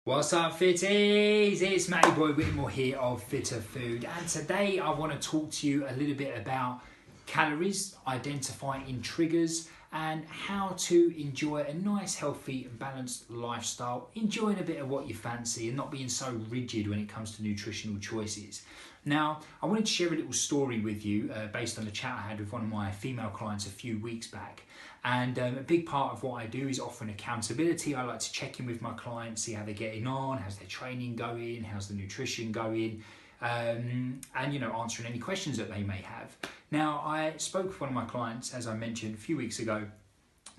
What's up, fitties? It's Matty Boy Whitmore here of Fitter Food, and today I want to talk to you a little bit about calories, identifying triggers, and how to enjoy a nice, healthy, and balanced lifestyle, enjoying a bit of what you fancy and not being so rigid when it comes to nutritional choices. Now, I wanted to share a little story with you based on a chat I had with one of my female clients a few weeks back. And a big part of what I do is offering accountability. I like to check in with my clients, see how they're getting on, how's their training going, how's the nutrition going, and answering any questions that they may have. Now, I spoke with one of my clients, as I mentioned a few weeks ago,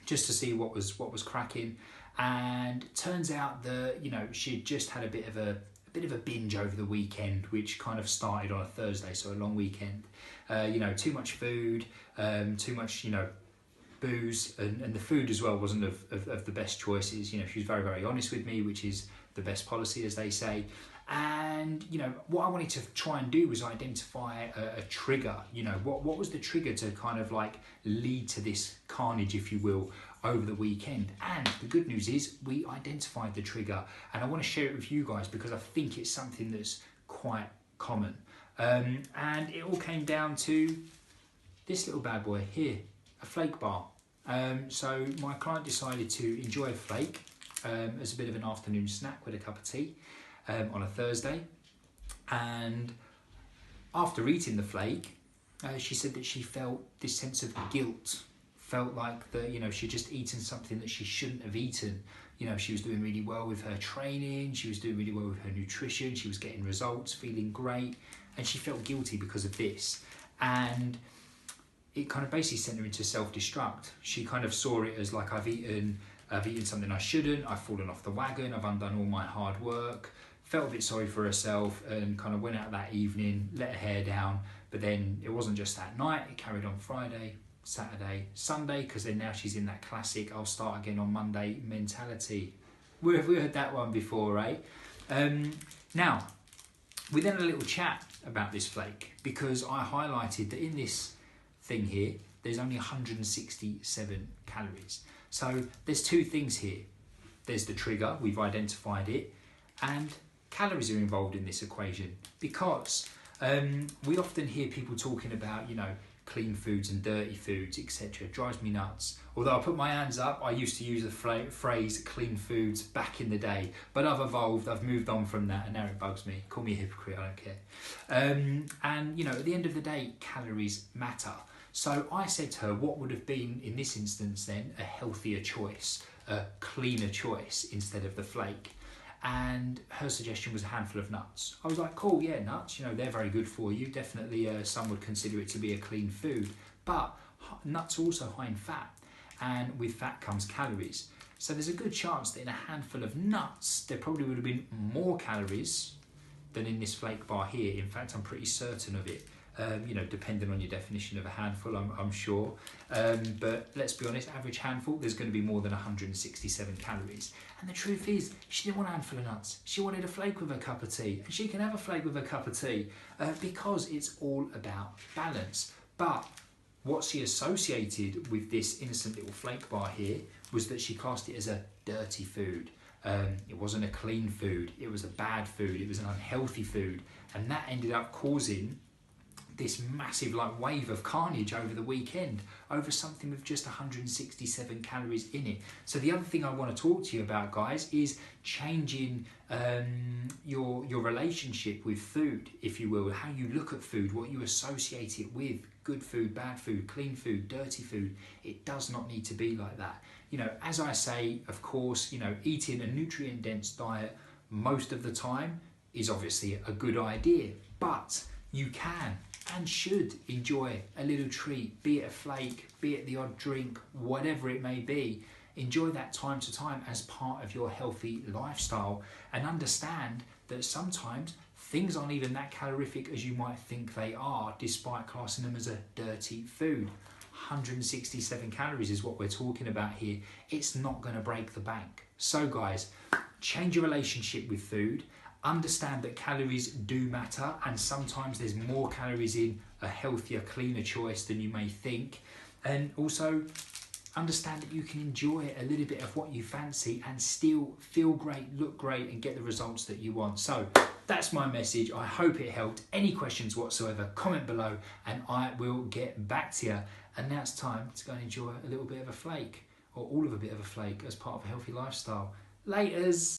just to see what was cracking, and it turns out that she'd just had a bit of a binge over the weekend, which kind of started on a Thursday, so a long weekend. Too much food, too much booze, and the food as well wasn't of the best choices. She was very, very honest with me, which is the best policy, as they say. And what I wanted to try and do was identify a trigger. What was the trigger to kind of like lead to this carnage, if you will, over the weekend. And the good news is we identified the trigger, and I want to share it with you guys because I think it's something that's quite common. And it all came down to this little bad boy here, a flake bar. So my client decided to enjoy a flake as a bit of an afternoon snack with a cup of tea on a Thursday. And after eating the flake, she said that she felt this sense of guilt, felt like that she'd just eaten something that she shouldn't have eaten. She was doing really well with her training, she was doing really well with her nutrition, she was getting results, feeling great, and she felt guilty because of this. And it kind of basically sent her into self-destruct. She kind of saw it as like, I've eaten something I shouldn't, I've fallen off the wagon, I've undone all my hard work, felt a bit sorry for herself, and kind of went out that evening, let her hair down. But then it wasn't just that night, it carried on Friday, Saturday, Sunday, because then now she's in that classic I'll start again on Monday mentality. We've heard that one before, right? Now, we then had a little chat about this flake, because I highlighted that in this thing here, there's only 167 calories. So there's two things here. There's the trigger, we've identified it, and calories are involved in this equation, because we often hear people talking about, clean foods and dirty foods, etc. It drives me nuts. Although I put my hands up, I used to use the phrase clean foods back in the day, but I've evolved, I've moved on from that, and now it bugs me. Call me a hypocrite, I don't care. And at the end of the day, calories matter. So I said to her, what would have been, in this instance then, a healthier choice, a cleaner choice instead of the flake? And her suggestion was a handful of nuts. I was like, cool, yeah, nuts, they're very good for you. Definitely some would consider it to be a clean food. But nuts are also high in fat, and with fat comes calories. So there's a good chance that in a handful of nuts, there probably would have been more calories than in this flake bar here. In fact, I'm pretty certain of it. Depending on your definition of a handful, I'm sure. But let's be honest, average handful, there's going to be more than 167 calories. And the truth is, she didn't want a handful of nuts. She wanted a flake with a cup of tea. And she can have a flake with a cup of tea because it's all about balance. But what she associated with this innocent little flake bar here was that she classed it as a dirty food. It wasn't a clean food. It was a bad food. It was an unhealthy food. And that ended up causing this massive wave of carnage over the weekend over something with just 167 calories in it. So the other thing I want to talk to you about, guys, is changing your relationship with food, if you will, how you look at food, what you associate it with. Good food, bad food, clean food, dirty food. It does not need to be like that. As I say, of course, eating a nutrient-dense diet most of the time is obviously a good idea, but you can and should enjoy a little treat, be it a flake, be it the odd drink, whatever it may be. Enjoy that time to time as part of your healthy lifestyle, and understand that sometimes things aren't even that calorific as you might think they are, despite classing them as a dirty food. 167 calories is what we're talking about here. It's not going to break the bank. So guys, change your relationship with food. Understand that calories do matter, and sometimes there's more calories in a healthier, cleaner choice than you may think. And also understand that you can enjoy a little bit of what you fancy and still feel great, look great, and get the results that you want. So that's my message. I hope it helped. Any questions whatsoever, comment below and I will get back to you. And now it's time to go and enjoy a little bit of a flake, or all of a bit of a flake, as part of a healthy lifestyle. Laters.